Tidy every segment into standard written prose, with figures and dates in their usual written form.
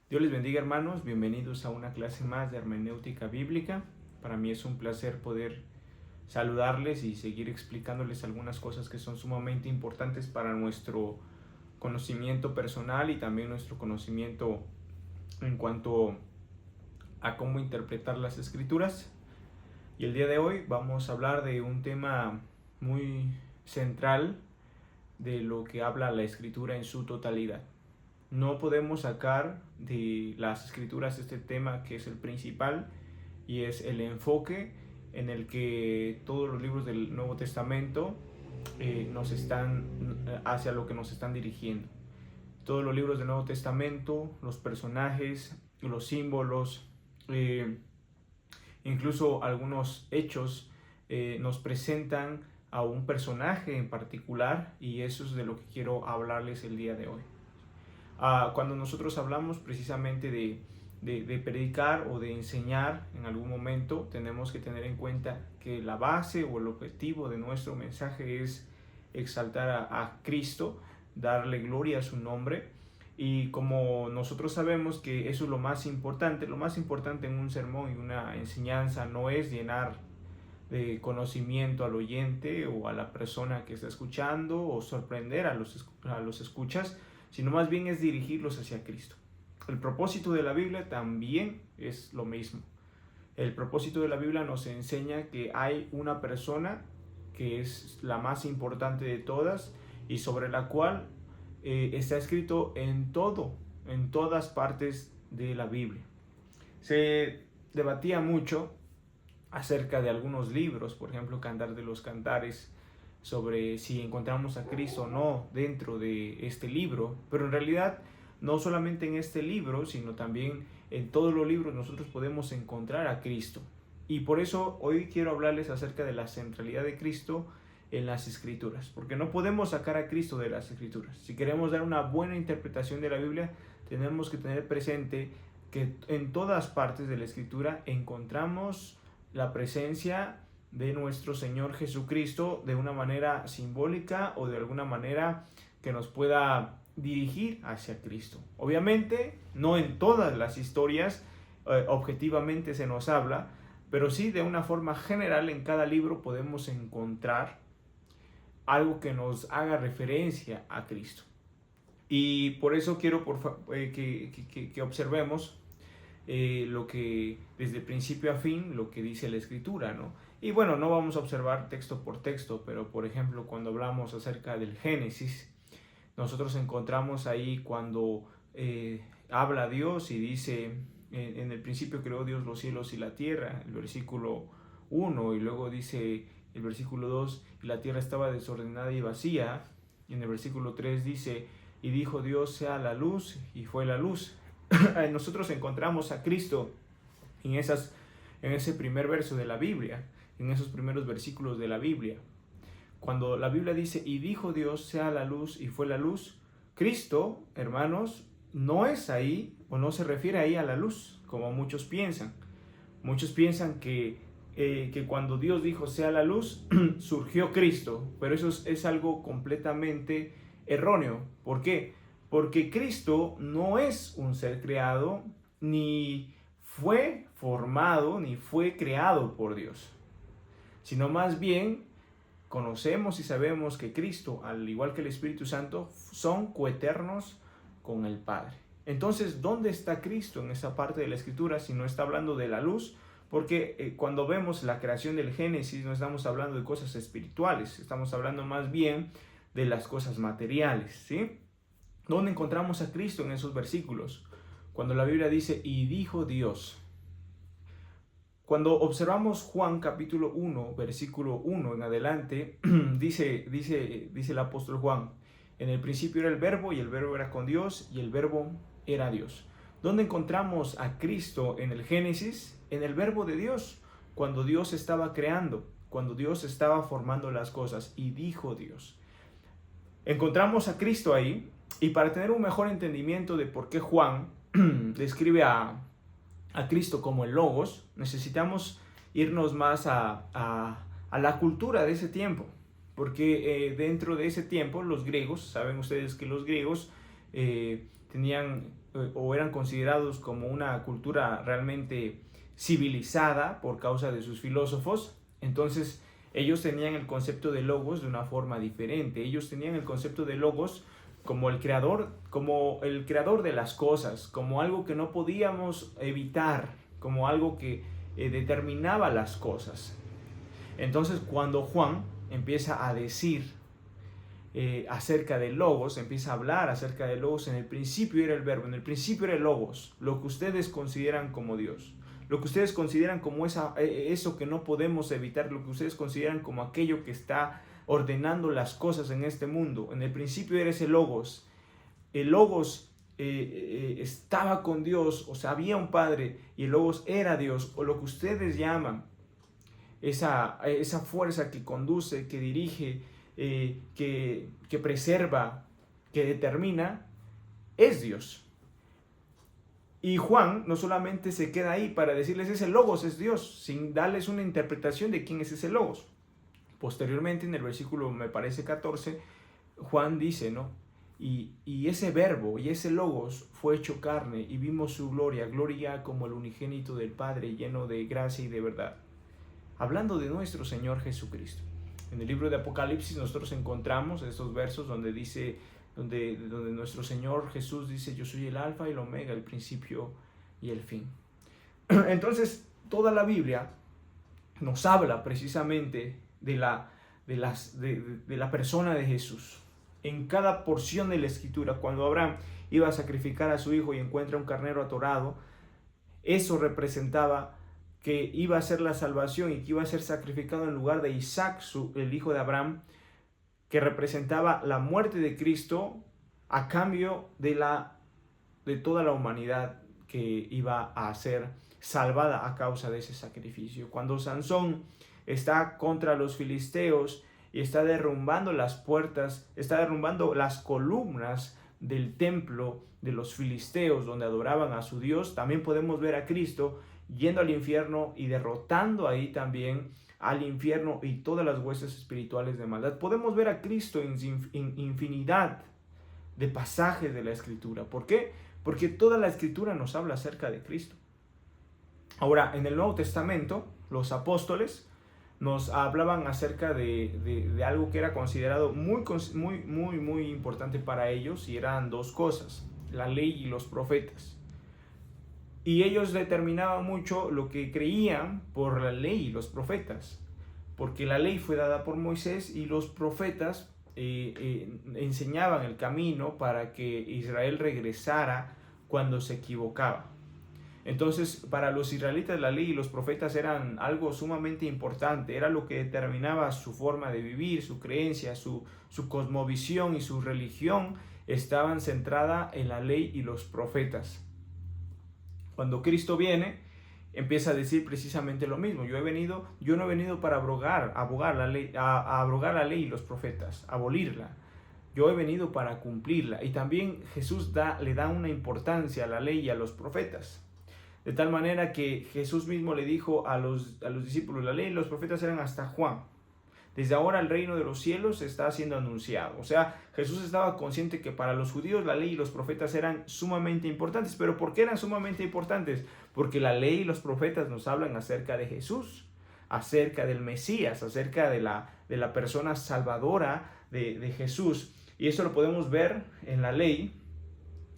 Dios les bendiga, hermanos, bienvenidos a una clase más de hermenéutica bíblica. Para mí es un placer poder saludarles y seguir explicándoles algunas cosas que son sumamente importantes para nuestro conocimiento personal y también nuestro conocimiento en cuanto a cómo interpretar las escrituras. Y el día de hoy vamos a hablar de un tema muy central de lo que habla la escritura en su totalidad. No podemos sacar de las escrituras este tema que es el principal y es el enfoque en el que todos los libros del Nuevo Testamento nos están hacia lo que nos están dirigiendo. Todos los libros del Nuevo Testamento, los personajes, los símbolos, incluso algunos hechos nos presentan a un personaje en particular, y eso es de lo que quiero hablarles el día de hoy. Cuando nosotros hablamos precisamente de predicar o de enseñar en algún momento, tenemos que tener en cuenta que la base o el objetivo de nuestro mensaje es exaltar a Cristo, darle gloria a su nombre. Y como nosotros sabemos que eso es lo más importante en un sermón y una enseñanza no es llenar de conocimiento al oyente o a la persona que está escuchando o sorprender a los escuchas, sino más bien es dirigirlos hacia Cristo. El propósito de la Biblia también es lo mismo. El propósito de la Biblia nos enseña que hay una persona que es la más importante de todas y sobre la cual está escrito en todas partes de la Biblia. Se debatía mucho acerca de algunos libros, por ejemplo, Cantar de los Cantares, sobre si encontramos a Cristo o no dentro de este libro, pero en realidad no solamente en este libro, sino también en todos los libros nosotros podemos encontrar a Cristo. Y por eso hoy quiero hablarles acerca de la centralidad de Cristo en las Escrituras, porque no podemos sacar a Cristo de las Escrituras. Si queremos dar una buena interpretación de la Biblia, tenemos que tener presente que en todas partes de la Escritura encontramos la presencia de nuestro Señor Jesucristo de una manera simbólica o de alguna manera que nos pueda dirigir hacia Cristo. Obviamente, no en todas las historias objetivamente se nos habla, pero sí de una forma general en cada libro podemos encontrar algo que nos haga referencia a Cristo. Y por eso quiero que observemos lo que desde principio a fin, lo que dice la Escritura, ¿no? Y bueno, no vamos a observar texto por texto, pero por ejemplo, cuando hablamos acerca del Génesis, nosotros encontramos ahí cuando habla Dios y dice, en el principio creó Dios los cielos y la tierra, el versículo 1, y luego dice el versículo 2, y la tierra estaba desordenada y vacía, y en el versículo 3 dice, y dijo Dios sea la luz, y fue la luz. Nosotros encontramos a Cristo en ese primer verso de la Biblia, en esos primeros versículos de la Biblia. Cuando la Biblia dice, y dijo Dios sea la luz y fue la luz, Cristo, hermanos, no es ahí o no se refiere ahí a la luz, como muchos piensan. Muchos piensan que cuando Dios dijo sea la luz, surgió Cristo, pero eso es algo completamente erróneo. ¿Por qué? Porque Cristo no es un ser creado, ni fue formado, ni fue creado por Dios, sino más bien conocemos y sabemos que Cristo, al igual que el Espíritu Santo, son coeternos con el Padre. Entonces, ¿dónde está Cristo en esa parte de la Escritura si no está hablando de la luz? Porque cuando vemos la creación del Génesis no estamos hablando de cosas espirituales, estamos hablando más bien de las cosas materiales, ¿sí? ¿Dónde encontramos a Cristo en esos versículos? Cuando la Biblia dice, y dijo Dios. Cuando observamos Juan capítulo 1, versículo 1 en adelante, dice el apóstol Juan, en el principio era el verbo y el verbo era con Dios y el verbo era Dios. ¿Dónde encontramos a Cristo en el Génesis? En el verbo de Dios, cuando Dios estaba creando, cuando Dios estaba formando las cosas, y dijo Dios. Encontramos a Cristo ahí, y para tener un mejor entendimiento de por qué Juan describe a Cristo como el Logos, necesitamos irnos más a la cultura de ese tiempo, porque dentro de ese tiempo los griegos, saben ustedes que los griegos tenían o eran considerados como una cultura realmente civilizada por causa de sus filósofos. Entonces ellos tenían el concepto de logos de una forma diferente. Ellos tenían el concepto de logos como el creador de las cosas, como algo que no podíamos evitar, como algo que determinaba las cosas. Entonces cuando Juan empieza a decir acerca de logos, empieza a hablar acerca de logos, en el principio era el verbo, en el principio era el logos, lo que ustedes consideran como Dios, lo que ustedes consideran como eso que no podemos evitar, lo que ustedes consideran como aquello que está ordenando las cosas en este mundo. En el principio era ese logos. El logos estaba con Dios, o sea, había un Padre, y el logos era Dios, o lo que ustedes llaman esa fuerza que conduce, que dirige, que preserva, que determina, es Dios. Y Juan no solamente se queda ahí para decirles ese logos es Dios, sin darles una interpretación de quién es ese logos. Posteriormente, en el versículo, me parece 14, Juan dice, ¿no? Y ese verbo y ese logos fue hecho carne y vimos su gloria, gloria como el unigénito del Padre, lleno de gracia y de verdad. Hablando de nuestro Señor Jesucristo. En el libro de Apocalipsis nosotros encontramos estos versos donde dice, donde nuestro Señor Jesús dice, yo soy el alfa y el omega, el principio y el fin. Entonces, toda la Biblia nos habla precisamente de la persona de Jesús. En cada porción de la Escritura, cuando Abraham iba a sacrificar a su hijo y encuentra un carnero atorado, eso representaba que iba a ser la salvación y que iba a ser sacrificado en lugar de Isaac, el hijo de Abraham, que representaba la muerte de Cristo a cambio de toda la humanidad que iba a ser salvada a causa de ese sacrificio. Cuando Sansón está contra los filisteos y está derrumbando las puertas, está derrumbando las columnas del templo de los filisteos donde adoraban a su Dios, también podemos ver a Cristo yendo al infierno y derrotando ahí también al infierno y todas las huestes espirituales de maldad. Podemos ver a Cristo en infinidad de pasajes de la Escritura. ¿Por qué? Porque toda la Escritura nos habla acerca de Cristo. Ahora, en el Nuevo Testamento, los apóstoles nos hablaban acerca de algo que era considerado muy importante para ellos, y eran dos cosas: la ley y los profetas. Y ellos determinaban mucho lo que creían por la ley y los profetas, porque la ley fue dada por Moisés y los profetas enseñaban el camino para que Israel regresara cuando se equivocaba. Entonces, para los israelitas la ley y los profetas eran algo sumamente importante, era lo que determinaba su forma de vivir, su creencia, su cosmovisión y su religión estaban centrada en la ley y los profetas. Cuando Cristo viene, empieza a decir precisamente lo mismo. Yo no he venido para abrogar la ley y los profetas, abolirla. Yo he venido para cumplirla. Y también Jesús le da una importancia a la ley y a los profetas. De tal manera que Jesús mismo le dijo a los discípulos, la ley y los profetas eran hasta Juan. Desde ahora el reino de los cielos está siendo anunciado. O sea, Jesús estaba consciente que para los judíos la ley y los profetas eran sumamente importantes. ¿Pero por qué eran sumamente importantes? Porque la ley y los profetas nos hablan acerca de Jesús, acerca del Mesías, acerca de la persona salvadora de Jesús. Y eso lo podemos ver en la ley,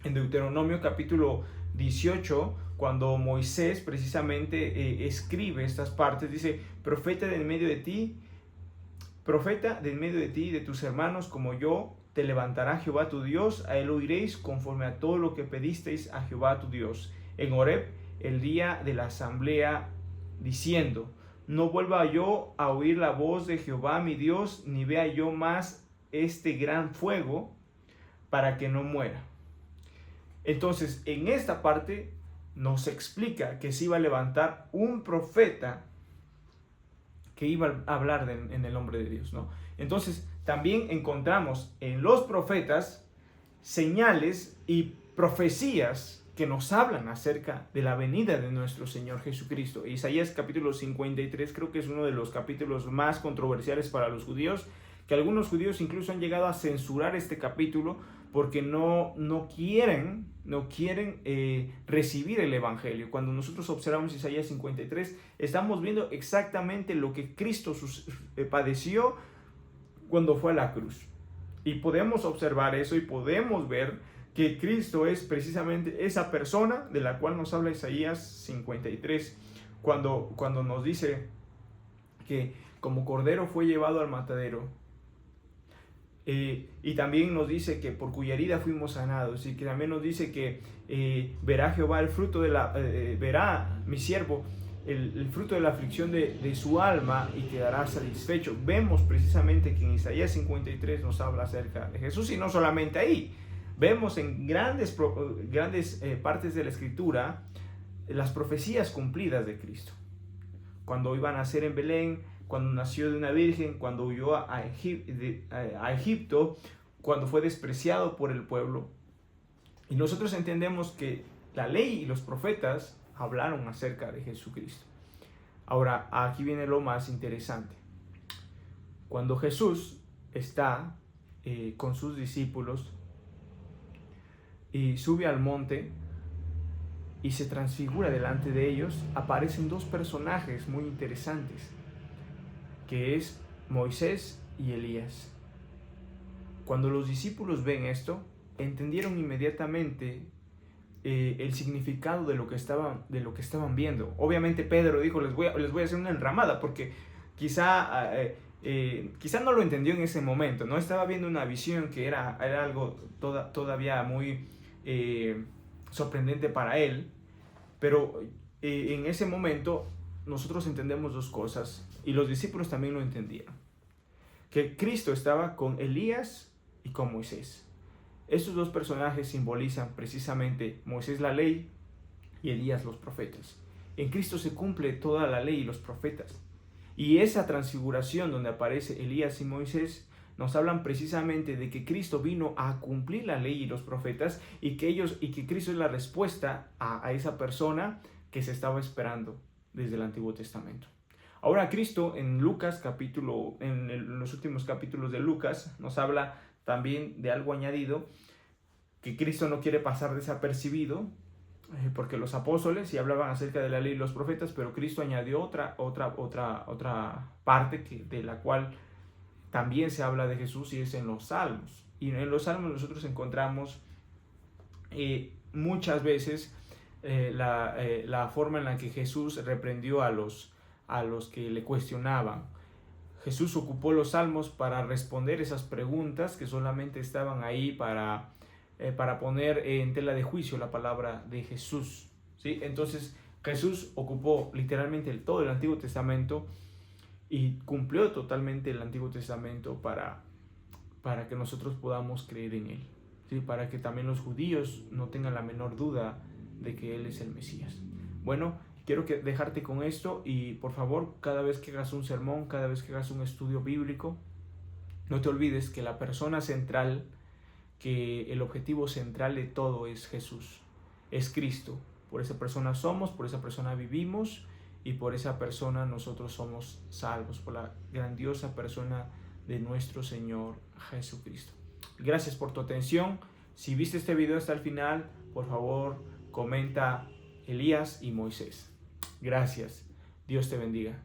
en Deuteronomio capítulo 18, cuando Moisés precisamente escribe estas partes. Dice, profeta de en medio de ti y de tus hermanos como yo, te levantará Jehová tu Dios, a él oiréis conforme a todo lo que pedisteis a Jehová tu Dios en Horeb, el día de la asamblea, diciendo, no vuelva yo a oír la voz de Jehová mi Dios, ni vea yo más este gran fuego, para que no muera. Entonces, en esta parte nos explica que se iba a levantar un profeta que iba a hablar en el nombre de Dios, ¿no? Entonces, también encontramos en los profetas señales y profecías que nos hablan acerca de la venida de nuestro Señor Jesucristo. Isaías capítulo 53 creo que es uno de los capítulos más controversiales para los judíos, que algunos judíos incluso han llegado a censurar este capítulo porque no quieren recibir el Evangelio. Cuando nosotros observamos Isaías 53, estamos viendo exactamente lo que Cristo padeció cuando fue a la cruz. Y podemos observar eso y podemos ver que Cristo es precisamente esa persona de la cual nos habla Isaías 53, cuando nos dice que como cordero fue llevado al matadero. Y también nos dice que por cuya herida fuimos sanados, y que también nos dice que verá Jehová el fruto verá mi siervo el fruto de la aflicción de su alma y quedará satisfecho. Vemos precisamente que en Isaías 53 nos habla acerca de Jesús, y no solamente ahí. Vemos en grandes partes de la Escritura las profecías cumplidas de Cristo. Cuando iba a nacer en Belén, cuando nació de una virgen, cuando huyó a Egipto, cuando fue despreciado por el pueblo. Y nosotros entendemos que la ley y los profetas hablaron acerca de Jesucristo. Ahora, aquí viene lo más interesante. Cuando Jesús está con sus discípulos y sube al monte y se transfigura delante de ellos, aparecen dos personajes muy interesantes, que es Moisés y Elías. Cuando los discípulos ven esto, entendieron inmediatamente el significado de lo que estaban viendo. Obviamente Pedro dijo, les voy a hacer una enramada, porque quizá no lo entendió en ese momento, no estaba viendo una visión que era algo todavía muy sorprendente para él, pero en ese momento nosotros entendemos dos cosas, y los discípulos también lo entendieron, que Cristo estaba con Elías y con Moisés. Estos dos personajes simbolizan precisamente Moisés la ley y Elías los profetas. En Cristo se cumple toda la ley y los profetas. Y esa transfiguración donde aparece Elías y Moisés nos hablan precisamente de que Cristo vino a cumplir la ley y los profetas, y que Cristo es la respuesta a esa persona que se estaba esperando desde el Antiguo Testamento. Ahora Cristo en Lucas en los últimos capítulos de Lucas nos habla también de algo añadido, que Cristo no quiere pasar desapercibido, porque los apóstoles sí hablaban acerca de la ley y los profetas, pero Cristo añadió otra parte de la cual también se habla de Jesús, y es en los Salmos. Y en los Salmos nosotros encontramos muchas veces la forma en la que Jesús reprendió a los que le cuestionaban. Jesús ocupó los Salmos para responder esas preguntas que solamente estaban ahí para poner en tela de juicio la palabra de Jesús, ¿sí? Entonces Jesús ocupó literalmente todo el Antiguo Testamento y cumplió totalmente el Antiguo Testamento para que nosotros podamos creer en Él, ¿sí? Para que también los judíos no tengan la menor duda de que Él es el Mesías. Bueno, quiero dejarte con esto, y por favor, cada vez que hagas un sermón, cada vez que hagas un estudio bíblico, no te olvides que la persona central, que el objetivo central de todo es Jesús, es Cristo. Por esa persona somos, por esa persona vivimos, y por esa persona nosotros somos salvos, por la grandiosa persona de nuestro Señor Jesucristo. Gracias por tu atención. Si viste este video hasta el final, por favor, comenta Elías y Moisés. Gracias. Dios te bendiga.